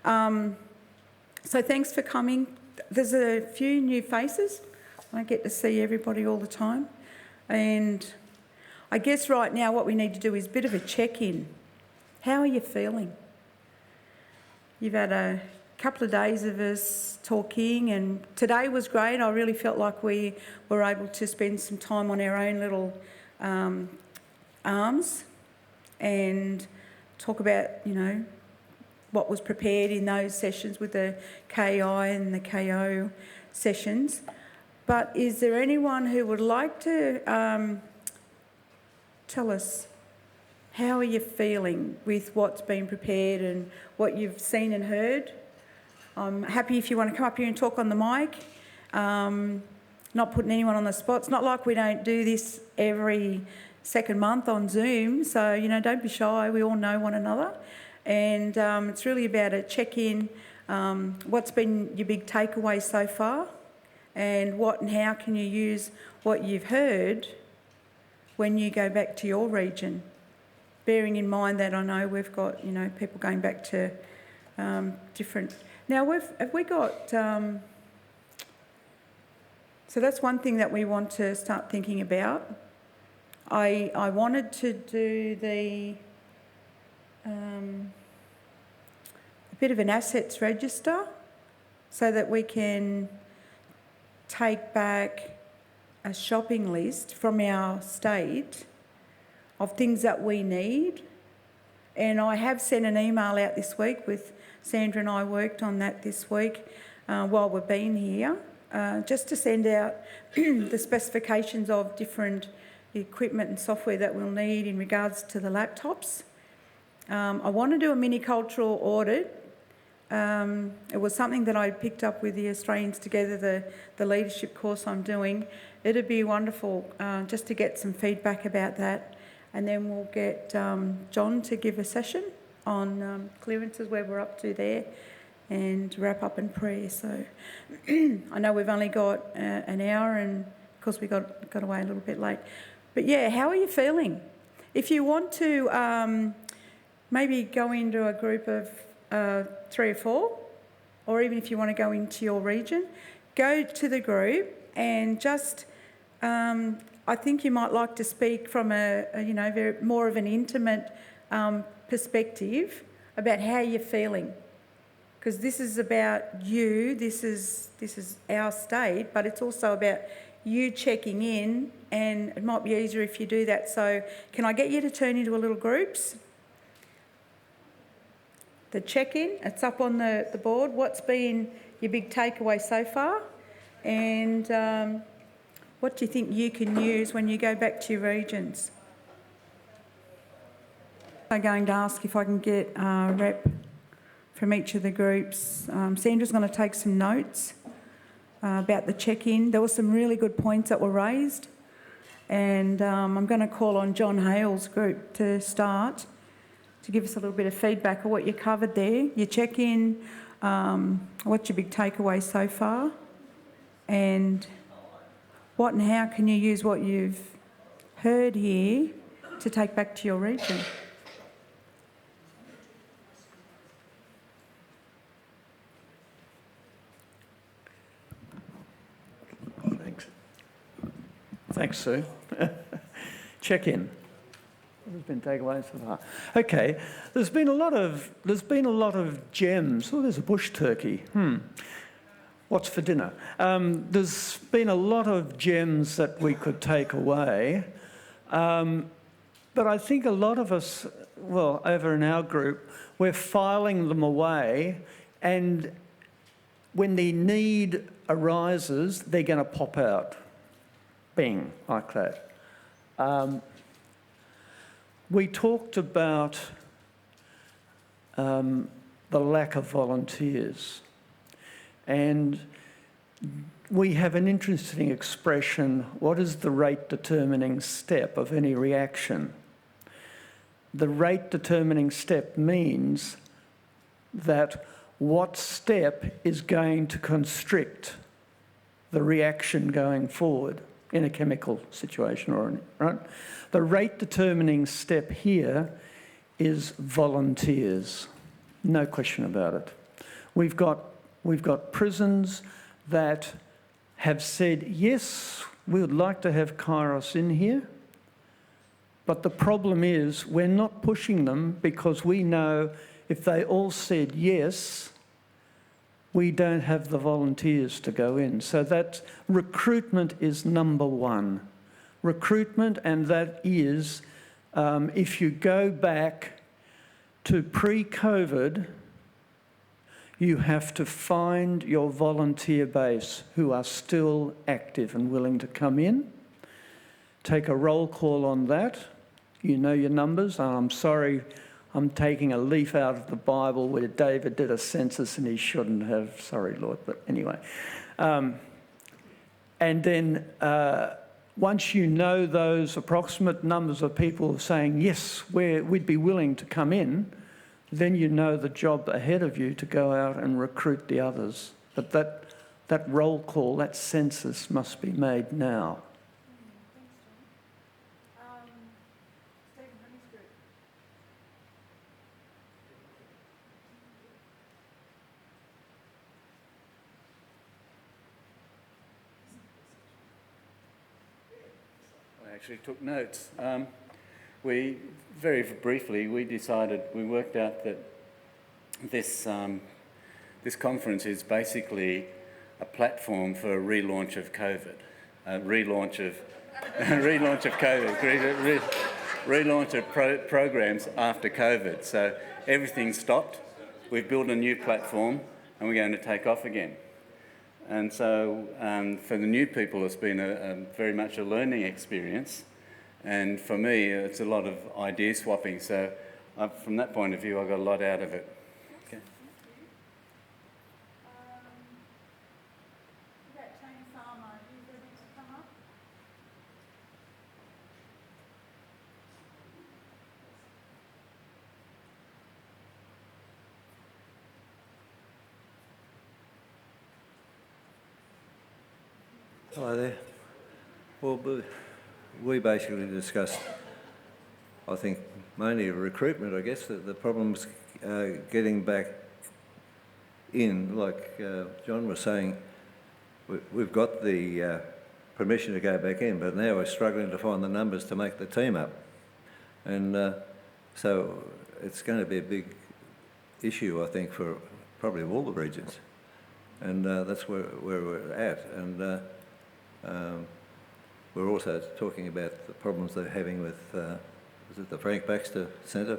So thanks for coming. There's a few new faces. I get to see everybody all the time. And I guess right now what we need to do is a bit of a check-in. How are you feeling? You've had a couple of days of us talking, and today was great. I really felt like we were able to spend some time on our own little arms and talk about, what was prepared in those sessions with the KI and the KO sessions. But is there anyone who would like to tell us, how are you feeling with what's been prepared and what you've seen and heard? I'm happy if you want to come up here and talk on the mic. Not putting anyone on the spot. It's not like we don't do this every second month on Zoom, so, don't be shy. We all know one another. And it's really about a check-in. What's been your big takeaway so far? And what and how can you use what you've heard when you go back to your region? Bearing in mind that I know we've got, people going back to different... Now, have we got... So that's one thing that we want to start thinking about. I wanted to do a bit of an assets register so that we can take back a shopping list from our state of things that we need. And I have sent an email out this week with Sandra, and I worked on that this week while we've been here, just to send out the specifications of different equipment and software that we'll need in regards to the laptops. I want to do a mini cultural audit. It was something that I picked up with the Australians Together, the leadership course I'm doing. It'd be wonderful just to get some feedback about that. And then we'll get John to give a session on clearances, where we're up to there, and wrap up in prayer. So I know we've only got an hour, and of course we got away a little bit late. But yeah, how are you feeling? If you want to maybe go into a group of 3 or 4, or even if you want to go into your region, go to the group and just, I think you might like to speak from a more of an intimate perspective about how you're feeling. Because this is about you, this is our state, but it's also about you checking in, and it might be easier if you do that. So can I get you to turn into a little groups? The check-in, it's up on the board. What's been your big takeaway so far? And what do you think you can use when you go back to your regions? I'm going to ask if I can get a rep from each of the groups. Sandra's going to take some notes about the check-in. There were some really good points that were raised. And I'm going to call on John Hale's group to start, to give us a little bit of feedback on what you covered there, your check-in, what's your big takeaway so far, and what and how can you use what you've heard here to take back to your region. Thanks, Sue. Check-in. What has been takeaway so far? Okay, there's been a lot of gems. Oh, there's a bush turkey. What's for dinner? There's been a lot of gems that we could take away, but I think a lot of us, well, over in our group, we're filing them away, and when the need arises, they're going to pop out. Bing, like that. We talked about the lack of volunteers, and we have an interesting expression: what is the rate determining step of any reaction? The rate determining step means that what step is going to constrict the reaction going forward in a chemical situation, right? The rate determining step here is volunteers. No question about it. We've got prisons that have said, yes, we would like to have Kairos in here, but the problem is we're not pushing them because we know if they all said yes, we don't have the volunteers to go in. So that recruitment is number one. Recruitment, and that is, if you go back to pre-COVID, you have to find your volunteer base who are still active and willing to come in. Take a roll call on that. You know your numbers. I'm sorry, I'm taking a leaf out of the Bible where David did a census and he shouldn't have. Sorry, Lord, but anyway. And then once you know those approximate numbers of people saying, yes, we'd be willing to come in, then you know the job ahead of you to go out and recruit the others. But that roll call, that census must be made now. I actually took notes. We worked out that this conference is basically a platform for a relaunch of COVID, relaunch of programs after COVID. So everything stopped. We've built a new platform and we're going to take off again. And so for the new people, it's been very much a learning experience. And for me, it's a lot of idea swapping. So from that point of view, I got a lot out of it. Okay. Tony Farmer, you ready to come up? Hello there. Well, we basically discussed, I think, mainly recruitment, I guess, the problems getting back in. Like John was saying, we've got the permission to go back in, but now we're struggling to find the numbers to make the team up. And so it's going to be a big issue, I think, for probably all the regions. And that's where we're at. And we're also talking about the problems they're having with is it the Frank Baxter Centre?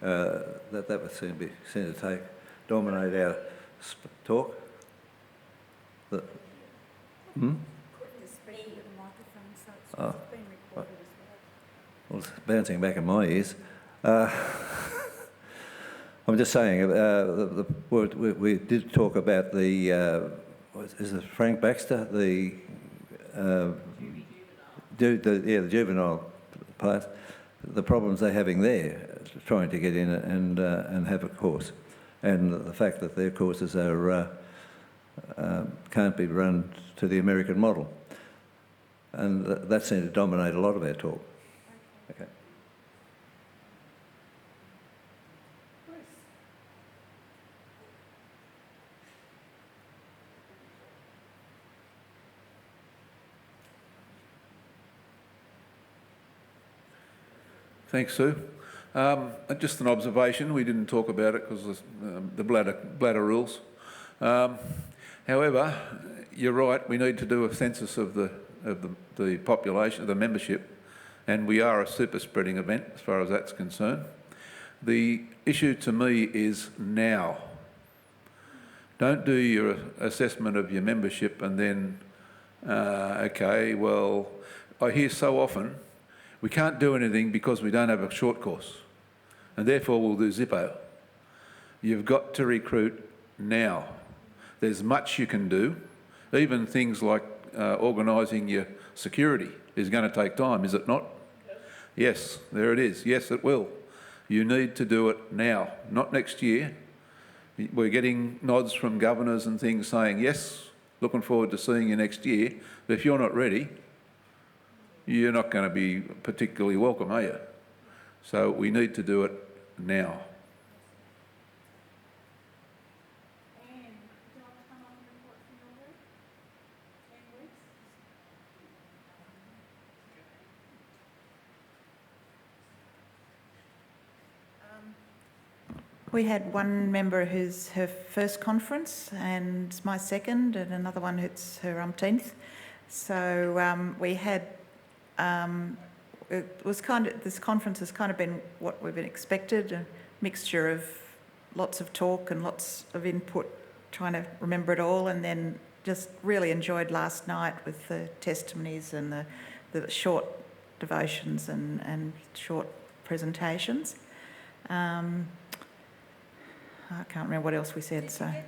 That would seem to dominate our talk. The speed of the microphone, so it's being recorded as well. Well, it's bouncing back in my ears. I'm just saying, we did talk about the, is it Frank Baxter, the juvenile part, the problems they're having there, trying to get in and have a course, and the fact that their courses are can't be run to the American model, and that seemed to dominate a lot of our talk. Okay. Thanks, Sue. Just an observation. We didn't talk about it because the bladder rules. However, you're right. We need to do a census of the population, of the membership, and we are a super spreading event as far as that's concerned. The issue to me is now. Don't do your assessment of your membership and then, okay, well, I hear so often, we can't do anything because we don't have a short course, and therefore we'll do Zippo. You've got to recruit now. There's much you can do. Even things like organising your security is going to take time, is it not? Yes, there it is. Yes, it will. You need to do it now, not next year. We're getting nods from governors and things saying, yes, looking forward to seeing you next year, but if you're not ready, you're not going to be particularly welcome, are you? So we need to do it now. We had one member who's her first conference and my second, and another one who's her umpteenth. So we had, it was kind of, this conference has kind of been what we've been expected, a mixture of lots of talk and lots of input, trying to remember it all, and then just really enjoyed last night with the testimonies and the short devotions and short presentations. I can't remember what else we said. So. Did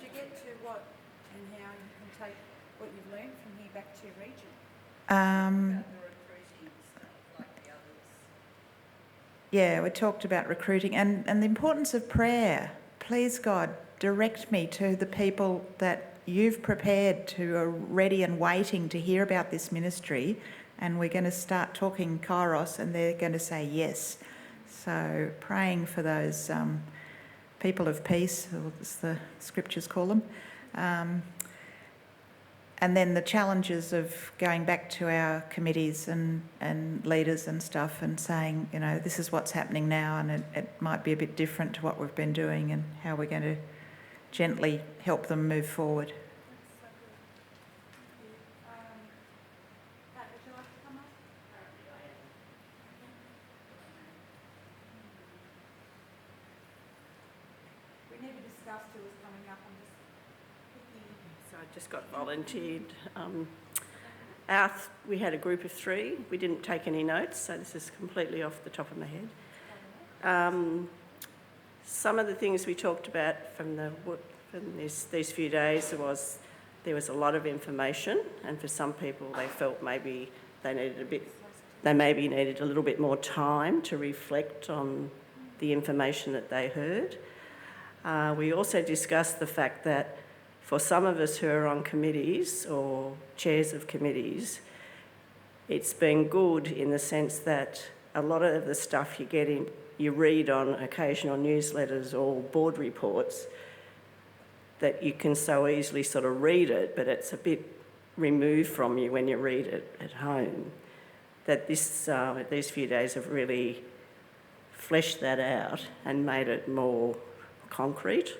you get to what and how you can take what you've learned from here back to your region? Yeah, we talked about recruiting and the importance of prayer. Please, God, direct me to the people that you've prepared to are ready and waiting to hear about this ministry, and we're going to start talking Kairos and they're going to say yes. So praying for those people of peace, as the scriptures call them. And then the challenges of going back to our committees and leaders and stuff and saying, you know, this is what's happening now, and it might be a bit different to what we've been doing, and how we're going to gently help them move forward. We never discussed who was coming up. So I just got volunteered. We had a group of 3. We didn't take any notes, so this is completely off the top of my head. Some of the things we talked about from these few days was there was a lot of information, and for some people they felt maybe they maybe needed a little bit more time to reflect on the information that they heard. We also discussed the fact that for some of us who are on committees or chairs of committees, it's been good in the sense that a lot of the stuff you read on occasional newsletters or board reports, that you can so easily sort of read it, but it's a bit removed from you when you read it at home. That these few days have really fleshed that out and made it more concrete.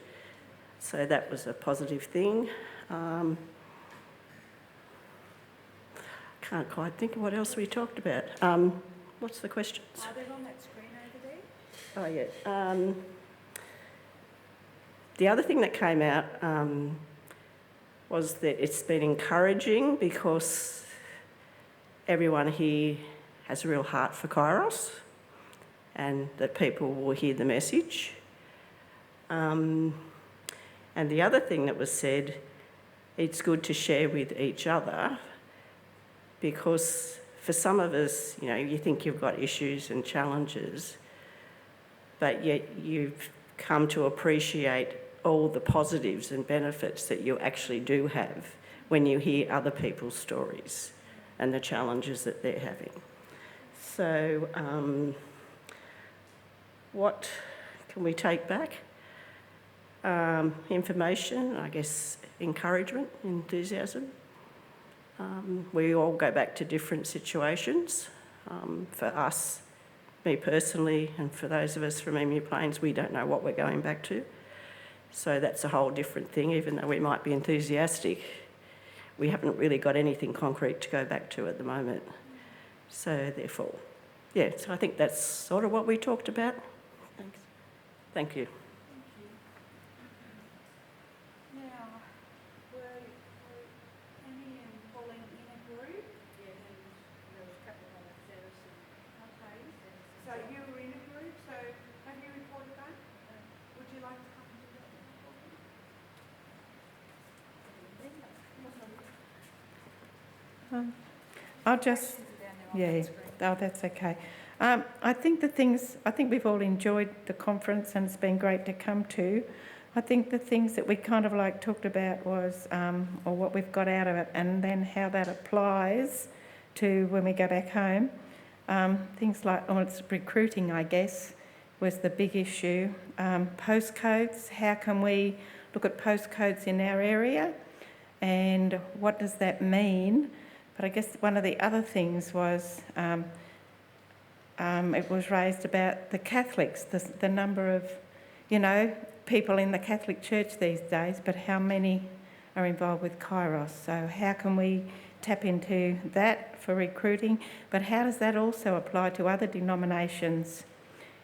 So that was a positive thing. Can't quite think of what else we talked about. What's the questions? Are they on that screen over there? Oh, yeah. The other thing that came out was that it's been encouraging because everyone here has a real heart for Kairos, and that people will hear the message. And the other thing that was said, it's good to share with each other, because for some of us, you know, you think you've got issues and challenges, but yet you've come to appreciate all the positives and benefits that you actually do have when you hear other people's stories and the challenges that they're having. So what can we take back? Information, I guess, encouragement, enthusiasm. We all go back to different situations. For us, me personally, and for those of us from Emu Plains, we don't know what we're going back to. So that's a whole different thing. Even though we might be enthusiastic, we haven't really got anything concrete to go back to at the moment. So therefore, yeah, so I think that's sort of what we talked about. Thanks. Thank you. Now, were Annie and Pauline in a group? Yeah, there was a couple of others there. Okay. So you were in a group, so have you reported back? Would you like to come and do that? I'll just, yeah, oh, that's okay. I think we've all enjoyed the conference and it's been great to come to. I think the things that we kind of like talked about was, or what we've got out of it, and then how that applies to when we go back home. Things like, it's recruiting, I guess, was the big issue. Postcodes, how can we look at postcodes in our area and what does that mean? But I guess one of the other things was, it was raised about the Catholics, the number of you know, people in the Catholic Church these days, but how many are involved with Kairos? So how can we tap into that for recruiting? But how does that also apply to other denominations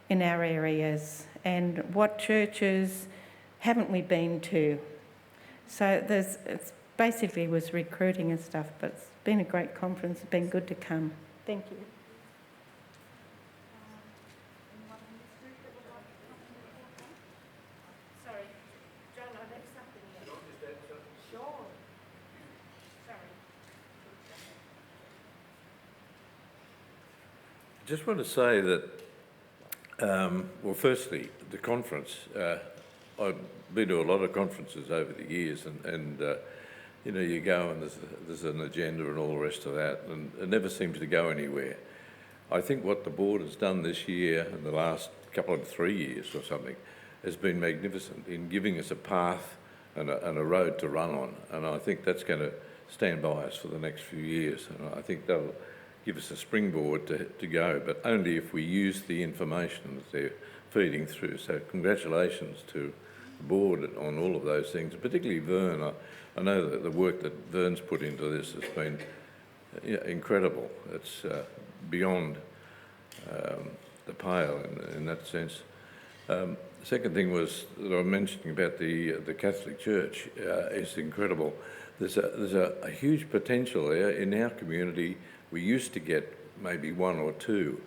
in our areas? And what churches haven't we been to? So it's basically was recruiting and stuff, but it's been a great conference. It's been good to come. Thank you. Sorry, John, I left something here. Sure. Sorry. I just want to say that, well, firstly, the conference, I've been to a lot of conferences over the years, and you know, you go and there's an agenda and all the rest of that, and it never seems to go anywhere. I think what the board has done this year and the last couple of 3 years or something has been magnificent in giving us a path and a road to run on, and I think that's going to stand by us for the next few years, and I think that'll give us a springboard to go, but only if we use the information that they're feeding through. So congratulations to the board on all of those things, particularly Vern. I know that the work that Vern's put into this has been incredible. It's beyond the pale in that sense. The second thing was that I was mentioning about the Catholic Church is incredible. There's a huge potential there in our community. We used to get maybe one or two,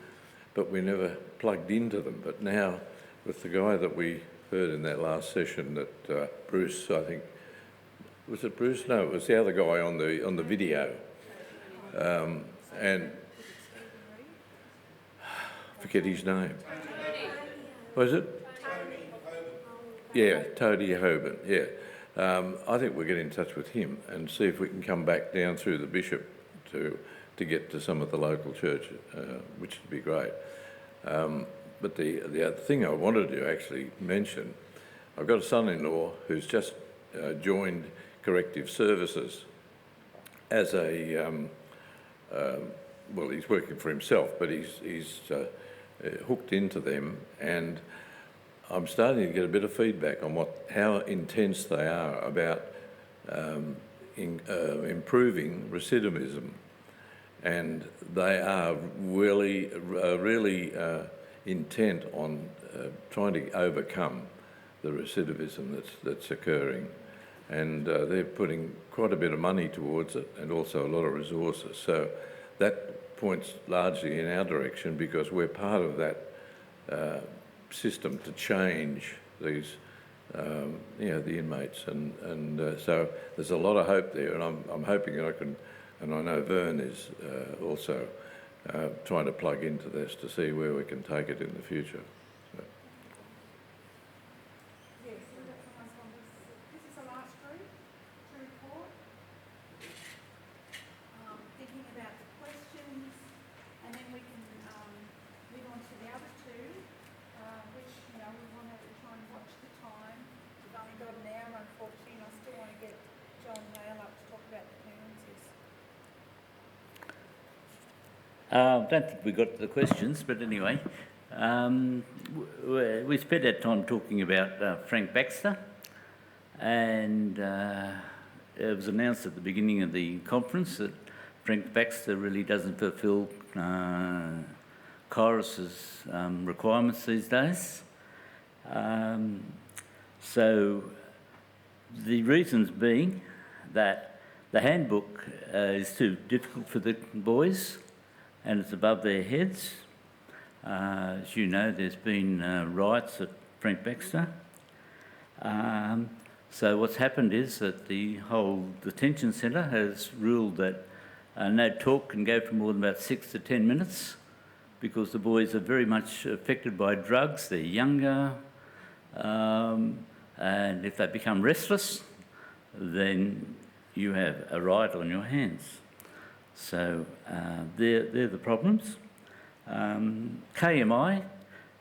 but we never plugged into them. But now, with the guy that we heard in that last session, that Bruce, I think, was it Bruce? No, it was the other guy on the video, and forget his name. Was it? Yeah, Tony Hoban. Yeah, I think we'll get in touch with him and see if we can come back down through the bishop to get to some of the local churches, which would be great. But the other thing I wanted to actually mention, I've got a son-in-law who's just joined Corrective Services as a, well, he's working for himself, but he's hooked into them, and I'm starting to get a bit of feedback on how intense they are about improving recidivism, and they are really intent on trying to overcome the recidivism that's occurring, and they're putting quite a bit of money towards it and also a lot of resources. So that points largely in our direction because we're part of that system to change these, you know, the inmates, and so there's a lot of hope there, and I'm hoping that I can, and I know Vern is also trying to plug into this to see where we can take it in the future. So. Yes, this is the last group to report. Thinking about the questions, and then we can move on to the other two, which, you know, we want to try and watch the time. We've only got an hour, unfortunately, and I still want to get John Hale up to talk about the clearances. I don't think we got the questions, but anyway, we spent our time talking about Frank Baxter, and it was announced at the beginning of the conference that Frank Baxter really doesn't fulfil Kairos's requirements these days. So the reasons being that the handbook is too difficult for the boys, and it's above their heads. As you know, there's been riots at Frank Baxter. So what's happened is that the whole detention centre has ruled that no talk can go for more than about 6 to 10 minutes because the boys are very much affected by drugs. They're younger, and if they become restless, then you have a riot on your hands. So they're the problems. KMI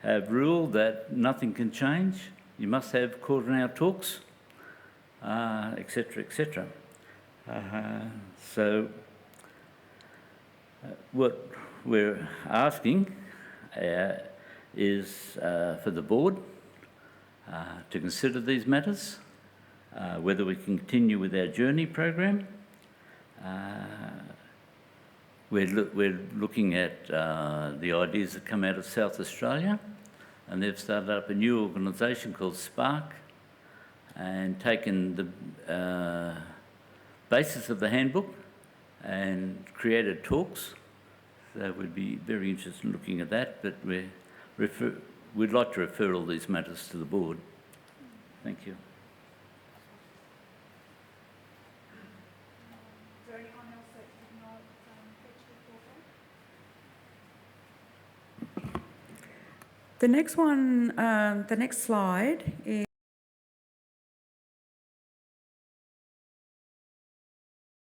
have ruled that nothing can change. You must have quarter-hour talks, etc., etc. So what we're asking is for the board to consider these matters, whether we continue with our journey program. We're looking at the ideas that come out of South Australia, and they've started up a new organisation called Spark and taken the basis of the handbook and created talks. So we'd be very interested in looking at that, but we'd like to refer all these matters to the board. Thank you. The next one, the next slide is